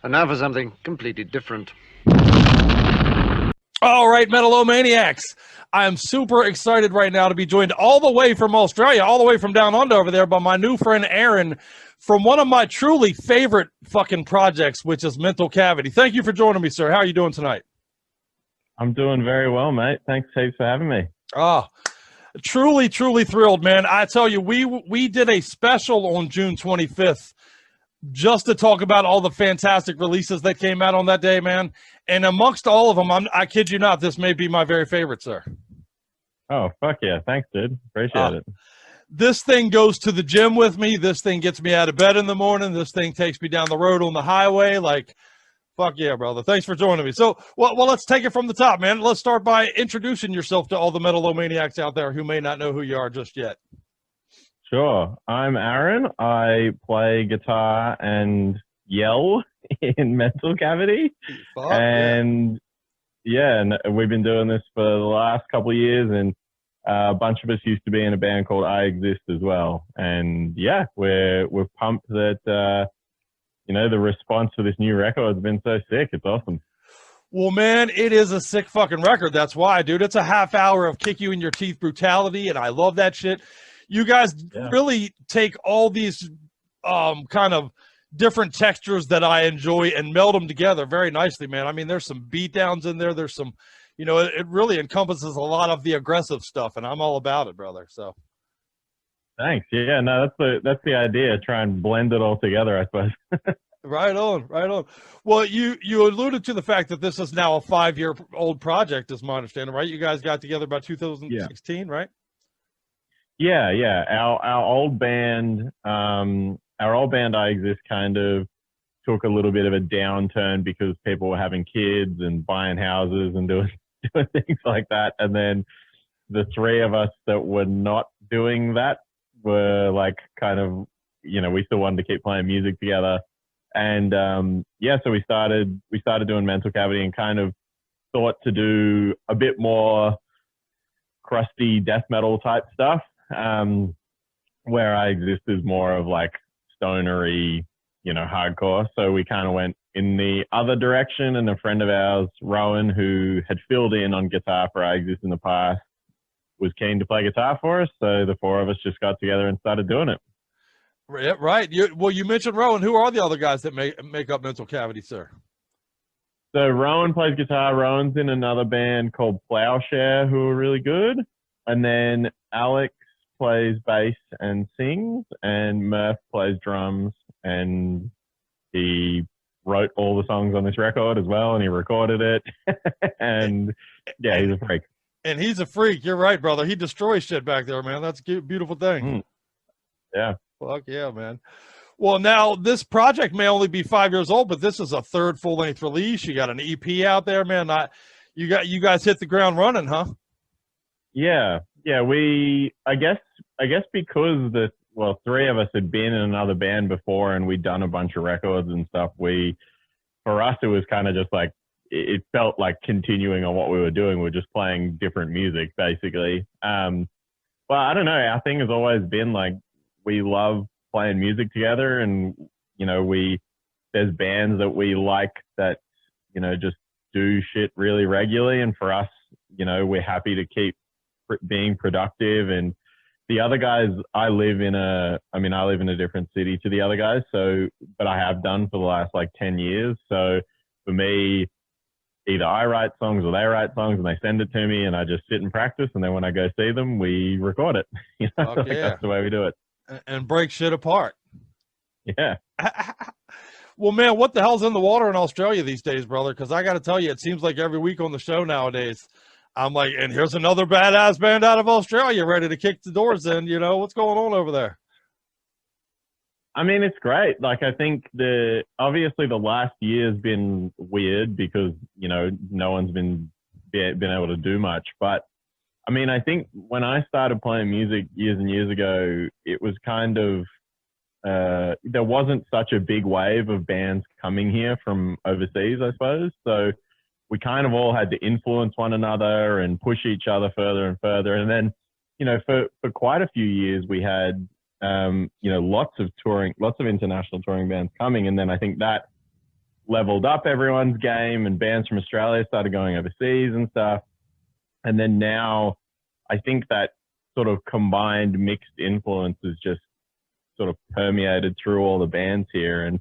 And now for something completely different. All right, Metal-O-Maniacs. I am super excited right now to be joined all the way from Australia, all the way from down under over there by my new friend Aaron from one of my truly favorite fucking projects, which is Mental Cavity. Thank you for joining me, sir. How are you doing tonight? I'm doing very well, mate. Thanks heaps for having me. Truly thrilled, man. I tell you, we did a special on June 25th just to talk about all the fantastic releases that came out on that day, man. And amongst all of them, I kid you not, this may be my very favorite, sir. Oh, fuck yeah. Thanks, dude. Appreciate it. This thing goes to the gym with me. This thing gets me out of bed in the morning. This thing takes me down the road on the highway. Like, fuck yeah, brother. Thanks for joining me. So, well, let's take it from the top, man. Let's start by introducing yourself to all the Metal-O-Maniacs out there who may not know who you are just yet. Sure. I'm Aaron. I play guitar and yell in Mental Cavity. Fuck, and we've been doing this for the last couple of years, and a bunch of us used to be in a band called I Exist as well. And yeah, we're pumped that the response to this new record has been so sick. It's awesome. Well, man, it is a sick fucking record. That's why, dude. It's a half hour of kick you in your teeth brutality, and I love that shit. You guys really take all these kind of different textures that I enjoy and meld them together very nicely, man. I mean, there's some beat downs in there. There's some, it really encompasses a lot of the aggressive stuff, and I'm all about it, brother. So. Thanks. Yeah, no, that's the idea. Try and blend it all together, I suppose. Right on. Well, you alluded to the fact that this is now a 5-year-old project, is my understanding, right? You guys got together about 2016, right? Yeah. Our old band, I Exist, kind of took a little bit of a downturn because people were having kids and buying houses and doing things like that. And then the three of us that were not doing that were like kind of, we still wanted to keep playing music together. And so we started doing Mental Cavity and kind of thought to do a bit more crusty death metal type stuff. Where I Exist is more of like stonery, hardcore. So we kind of went in the other direction, and a friend of ours, Rowan, who had filled in on guitar for I Exist in the past, was keen to play guitar for us. So the four of us just got together and started doing it. Right. You mentioned Rowan. Who are the other guys that make up Mental Cavity, sir? So Rowan plays guitar. Rowan's in another band called Plowshare, who are really good. And then Alex plays bass and sings, and Murph plays drums, and he wrote all the songs on this record as well, and he recorded it. And yeah, he's a freak. And he's a freak. You're right, brother. He destroys shit back there, man. That's a beautiful thing. Yeah. Fuck yeah, man. Well, now this project may only be 5 years old, but this is a third full-length release. You got an EP out there, man. You guys hit the ground running, huh? Yeah. I guess because three of us had been in another band before and we'd done a bunch of records and stuff. For us, it was kind of just like, it felt like continuing on what we were doing. We're just playing different music, basically. But I don't know. Our thing has always been like, we love playing music together, and there's bands that we like that just do shit really regularly, and for us, we're happy to keep being productive. And the other guys, I live in a different city to the other guys, but I have done for the last like 10 years. So for me, either I write songs or they write songs and they send it to me, and I just sit and practice, and then when I go see them, we record it. That's the way we do it. And break shit apart. Yeah. Well, man, what the hell's in the water in Australia these days, brother? Because I got to tell you, it seems like every week on the show nowadays, I'm like, and here's another badass band out of Australia ready to kick the doors in. What's going on over there? I mean, it's great. Like, I think obviously the last year's been weird because, no one's been able to do much. But I mean, I think when I started playing music years and years ago, it was kind of, there wasn't such a big wave of bands coming here from overseas, I suppose. So we kind of all had to influence one another and push each other further and further. And then, for quite a few years, we had, lots of international touring bands coming. And then I think that leveled up everyone's game, and bands from Australia started going overseas and stuff. And then now I think that sort of combined mixed influence is just sort of permeated through all the bands here. And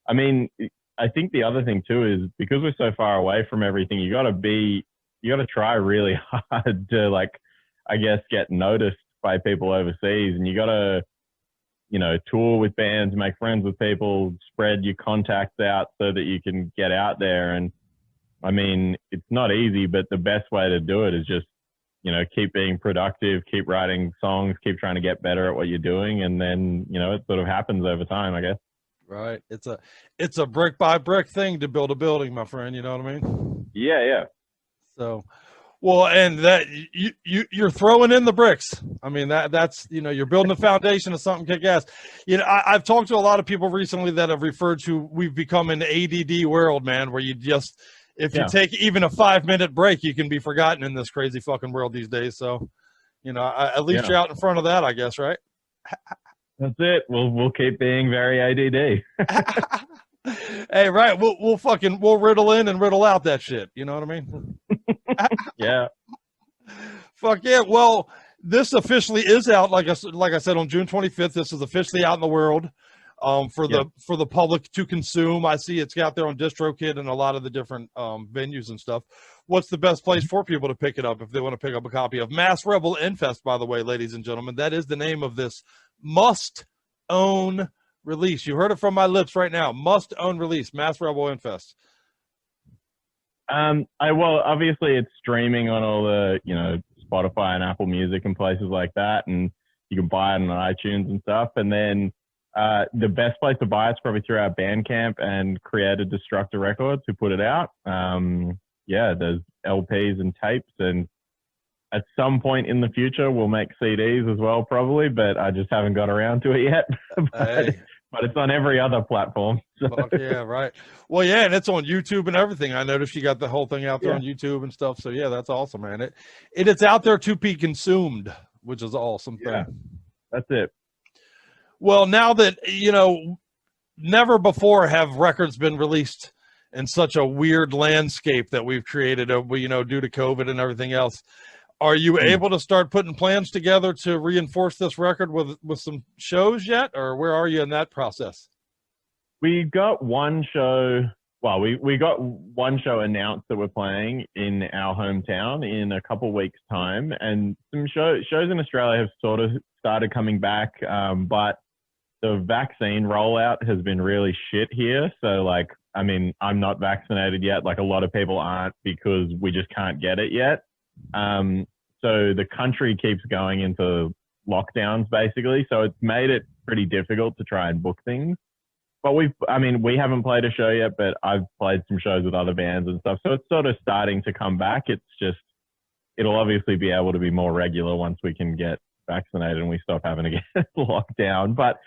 I mean, I think the other thing too is because we're so far away from everything, you got to try really hard to, like, I guess, get noticed by people overseas, and you got to, you know, tour with bands, make friends with people, spread your contacts out so that you can get out there. And I mean, it's not easy, but the best way to do it is just, you know, keep being productive, keep writing songs, keep trying to get better at what you're doing. And then, you know, it sort of happens over time, I guess. Right. It's a brick by brick thing to build a building, my friend. You know what I mean? Yeah. Yeah. So, well, and that you're throwing in the bricks. I mean, that's, you know, you're building the foundation of something kick ass. You know, I've talked to a lot of people recently that have referred to, we've become an ADD world, man, where you just, if you take even a 5-minute break, you can be forgotten in this crazy fucking world these days. So, you know, at least you're out in front of that, I guess, right? That's it. We'll keep being very ADD. Hey, right. We'll riddle in and riddle out that shit. You know what I mean? Yeah. Fuck yeah. Well, this officially is out. Like I said, on June 25th, this is officially out in the world for the public to consume. I see it's out there on DistroKid and a lot of the different venues and stuff. What's the best place for people to pick it up if they want to pick up a copy of Mass Rebel Infest, by the way, ladies and gentlemen? That is the name of this must-own release. You heard it from my lips right now. Must-own release, Mass Rebel Infest. Well, obviously it's streaming on all the, you know, Spotify and Apple Music and places like that, and you can buy it on iTunes and stuff. And then the best place to buy it's probably through our Bandcamp and Creative Destructor Records, who put it out. There's LPs and tapes, and at some point in the future we'll make CDs as well, probably, but I just haven't got around to it yet. But it's on every other platform. So. Fuck yeah, right. Well, yeah, and it's on YouTube and everything. I noticed you got the whole thing out there on YouTube and stuff. So yeah, that's awesome, man. It's out there to be consumed, which is awesome thing. Yeah, that's it. Well, now that, you know, never before have records been released in such a weird landscape that we've created, you know, due to COVID and everything else. Are you able to start putting plans together to reinforce this record with some shows yet, or where are you in that process? We got one show. Well, we got one show announced that we're playing in our hometown in a couple weeks' time, and some shows in Australia have sort of started coming back, but the vaccine rollout has been really shit here. So, like, I mean, I'm not vaccinated yet. Like, a lot of people aren't because we just can't get it yet. So the country keeps going into lockdowns, basically. So it's made it pretty difficult to try and book things. But we haven't played a show yet, but I've played some shows with other bands and stuff. So it's sort of starting to come back. It's just, it'll obviously be able to be more regular once we can get vaccinated and we stop having to get locked down. But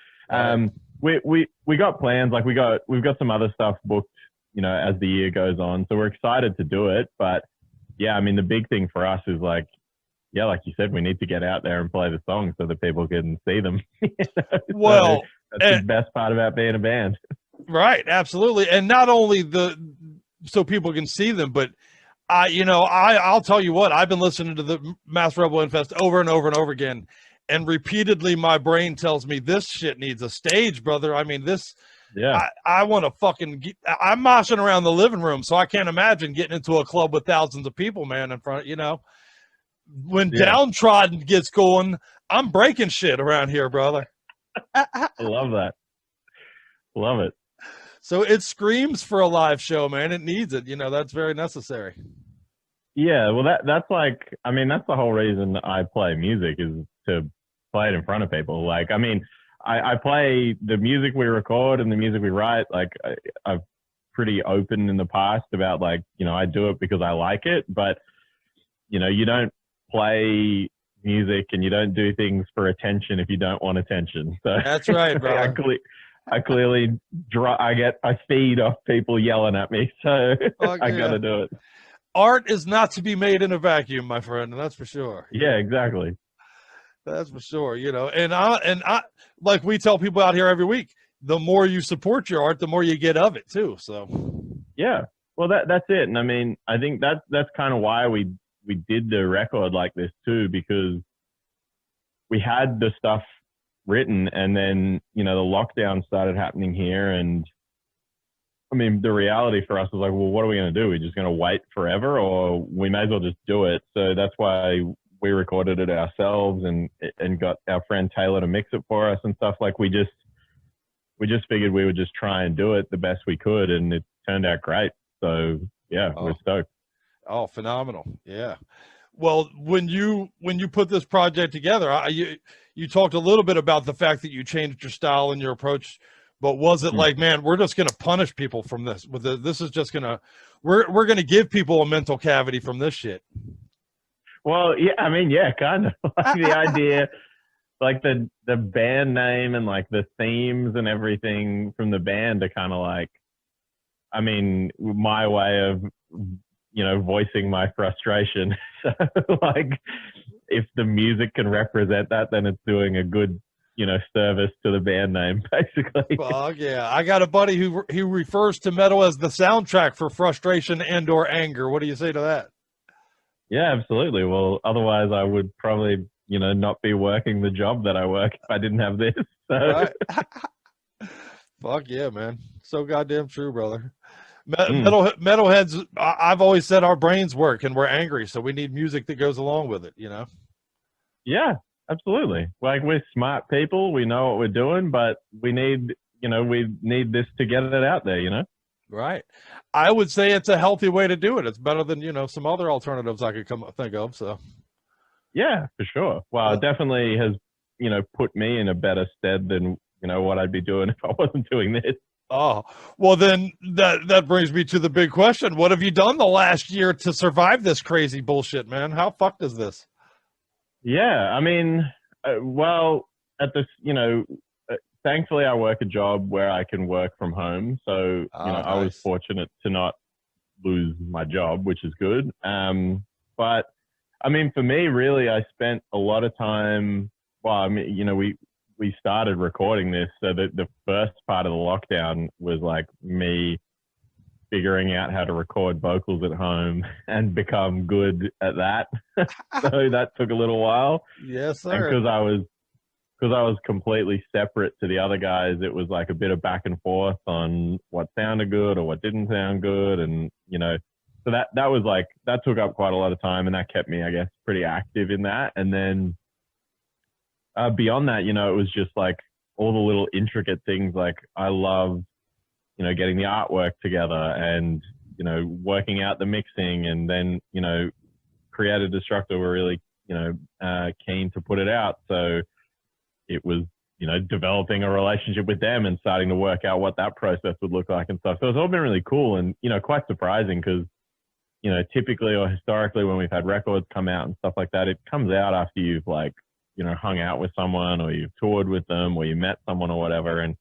we got plans. Like we've got some other stuff booked, you know, as the year goes on. So we're excited to do it. But yeah, I mean, the big thing for us is like you said, we need to get out there and play the songs so that people can see them. You know? Well, so that's the best part about being a band. Right. Absolutely. And not only so people can see them, but I'll tell you what, I've been listening to the Mass Rebel Infest over and over and over again. And repeatedly my brain tells me this shit needs a stage, brother. I mean, I want to I'm moshing around the living room, so I can't imagine getting into a club with thousands of people, man, in front, you know. When Downtrodden gets going, I'm breaking shit around here, brother. I love that. Love it. So it screams for a live show, man. It needs it. You know, that's very necessary. Yeah, well, that's like, I mean, that's the whole reason I play music, is to play it in front of people. Like, I mean, I play the music we record and the music we write. Like, I've pretty open in the past about, like, you know, I do it because I like it, but, you know, you don't play music and you don't do things for attention if you don't want attention. So that's right, bro. I clearly I feed off people yelling at me, so I gotta do it. Art is not to be made in a vacuum, my friend, and that's for sure. Yeah, exactly. That's for sure. You know, and I like we tell people out here every week, the more you support your art, the more you get of it too. So Yeah. Well, that's it. And I mean, I think that's kind of why we did the record like this too, because we had the stuff written, and then, you know, the lockdown started happening here. And I mean, the reality for us was like, well, what are we going to do? We're just going to wait forever, or we may as well just do it. So that's why we recorded it ourselves and got our friend Taylor to mix it for us and stuff. Like we just figured we would just try and do it the best we could, and it turned out great. So yeah, we're stoked. Oh, phenomenal. Yeah. Well, when you put this project together, you talked a little bit about the fact that you changed your style and your approach, but was it like, man, we're just going to punish people from this? This is just we're going to give people a mental cavity from this shit. Well, yeah, I mean, yeah, kind of like the idea, like the band name and like the themes and everything from the band are kind of like, I mean, my way of, you know, voicing my frustration. So like, if the music can represent that, then it's doing a good, you know, service to the band name, basically. Fuck yeah. I got a buddy who refers to metal as the soundtrack for frustration and or anger. What do you say to that? Yeah, absolutely. Well, otherwise I would probably, you know, not be working the job that I work if I didn't have this. So. Right. Fuck yeah, man. So goddamn true, brother. Metalheads, I've always said our brains work and we're angry, so we need music that goes along with it, you know? Yeah, absolutely. Like, we're smart people, we know what we're doing, but we need this to get it out there, you know? Right. I would say it's a healthy way to do it. It's better than, you know, some other alternatives I could think of. So yeah, for sure. Well, it definitely has, you know, put me in a better stead than, you know, what I'd be doing if I wasn't doing this. Oh, well, then that brings me to the big question. What have you done the last year to survive this crazy bullshit, man? How fucked is this? Yeah, I mean, well, at this, you know, thankfully I work a job where I can work from home. So, you know, nice. I was fortunate to not lose my job, which is good. But I mean, for me, really, I spent a lot of time, well, I mean, you know, we started recording this. So the first part of the lockdown was like me figuring out how to record vocals at home and become good at that. So that took a little while. Yes, sir. And because I was completely separate to the other guys, it was like a bit of back and forth on what sounded good or what didn't sound good. And, you know, so that was like, that took up quite a lot of time, and that kept me, I guess, pretty active in that. And then beyond that, you know, it was just like all the little intricate things. Like, I love, you know, getting the artwork together and, you know, working out the mixing. And then, you know, Creative Destructor were really, you know, keen to put it out. So it was, you know, developing a relationship with them and starting to work out what that process would look like and stuff. So it's all been really cool and, you know, quite surprising because, you know, typically or historically when we've had records come out and stuff like that, it comes out after you've, like, you know, hung out with someone or you've toured with them or you met someone or whatever. And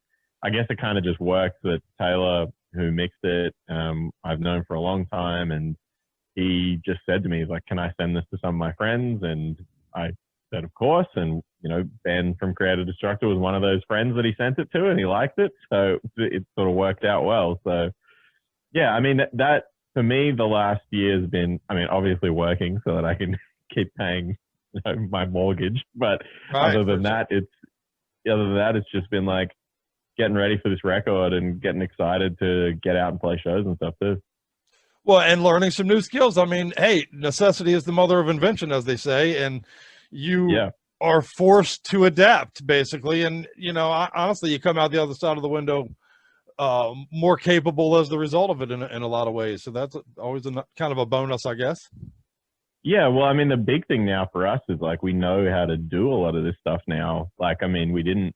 I guess it kind of just works that Taylor, who mixed it, I've known for a long time, and he just said to me, he's like, can I send this to some of my friends? And I said, of course. And, you know, Ben from Creative Destructor was one of those friends that he sent it to, and he liked it. So it sort of worked out well. So yeah, I mean, that for me, the last year has been, I mean, obviously working so that I can keep paying, you know, my mortgage. But other than that, it's just been like getting ready for this record and getting excited to get out and play shows and stuff too. Well, and learning some new skills. I mean, hey, necessity is the mother of invention, as they say, and you are forced to adapt, basically. And, you know, honestly, you come out the other side of the window more capable as the result of it in a lot of ways. So that's always kind of a bonus, I guess. Yeah, well, I mean, the big thing now for us is, like, we know how to do a lot of this stuff now. Like, I mean, we didn't,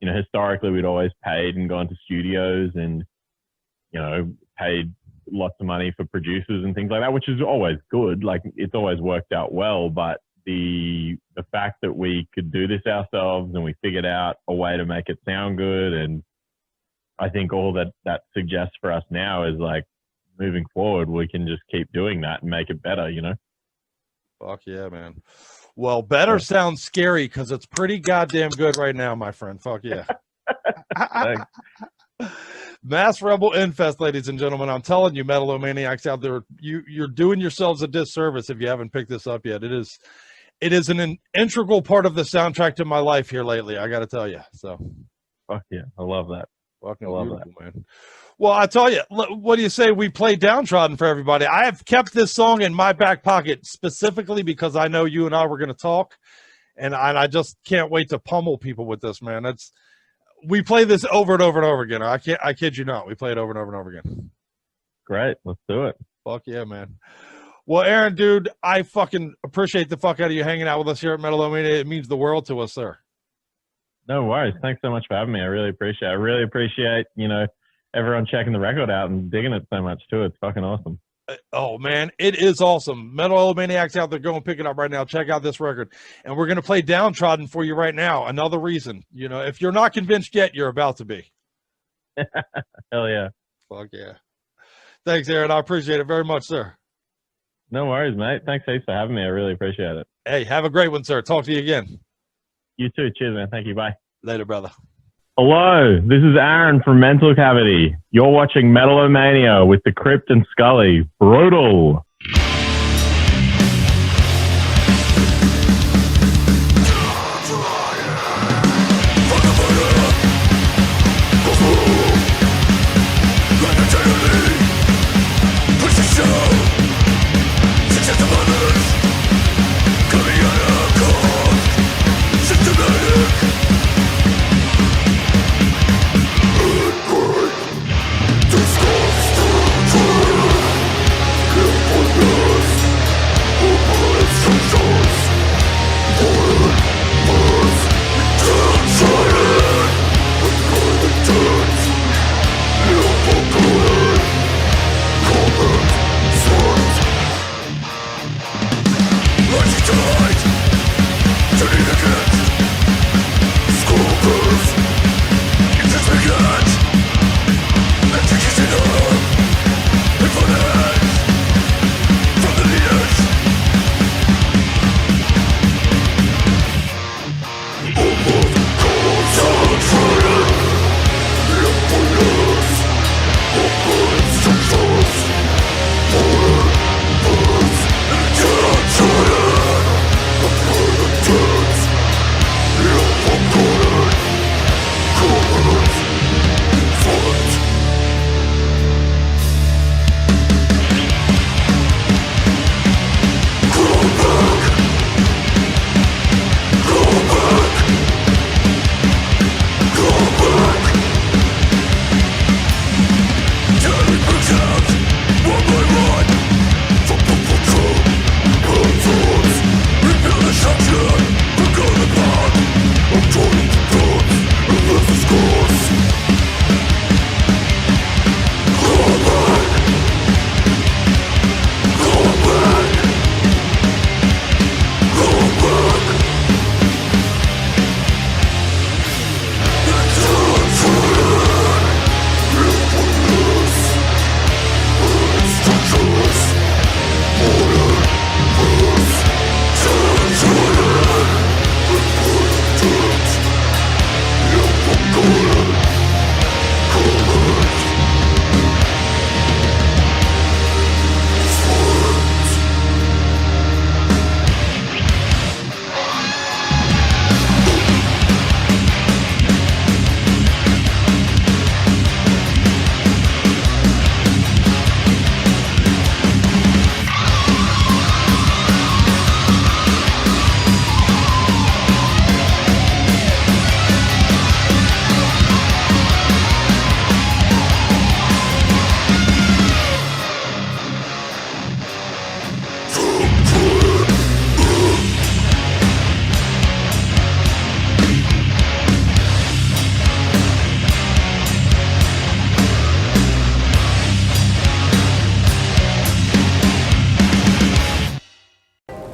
you know, historically we'd always paid and gone to studios and, you know, paid lots of money for producers and things like that, which is always good. Like, it's always worked out well. But the fact that we could do this ourselves and we figured out a way to make it sound good, and I think all that suggests for us now is, like, moving forward, we can just keep doing that and make it better, you know? Fuck yeah, man. Well, better sounds scary because it's pretty goddamn good right now, my friend. Fuck yeah. Mass Rebel Infest, ladies and gentlemen. I'm telling you, Metal-O-Maniacs out there, you're doing yourselves a disservice if you haven't picked this up yet. It is an integral part of the soundtrack to my life here lately, I got to tell you. So, fuck yeah, I love that. Fucking love that, man. Well, I tell you, what do you say we play Downtrodden for everybody? I have kept this song in my back pocket specifically because I know you and I were going to talk, and I just can't wait to pummel people with this, man. We play this over and over and over again. I kid you not. We play it over and over and over again. Great. Let's do it. Fuck yeah, man. Well, Aaron, dude, I fucking appreciate the fuck out of you hanging out with us here at Metal-O-Mania. It means the world to us, sir. No worries. Thanks so much for having me. I really appreciate it. I really appreciate, everyone checking the record out and digging it so much too. It's fucking awesome. Oh, man, it is awesome. Metal-O-Maniacs out there, go and pick it up right now. Check out this record. And we're going to play Downtrodden for you right now. Another reason. If you're not convinced yet, you're about to be. Hell yeah. Fuck yeah. Thanks, Aaron. I appreciate it very much, sir. No worries, mate. Thanks heaps for having me. I really appreciate it. Hey, have a great one, sir. Talk to you again. You too. Cheers, man. Thank you. Bye. Later, brother. Hello, this is Aaron from Mental Cavity. You're watching Metal-O-Mania with the Crypt and Scully. Brutal.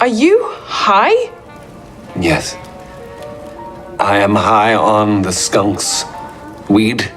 Are you high? Yes. I am high on the skunks, weed,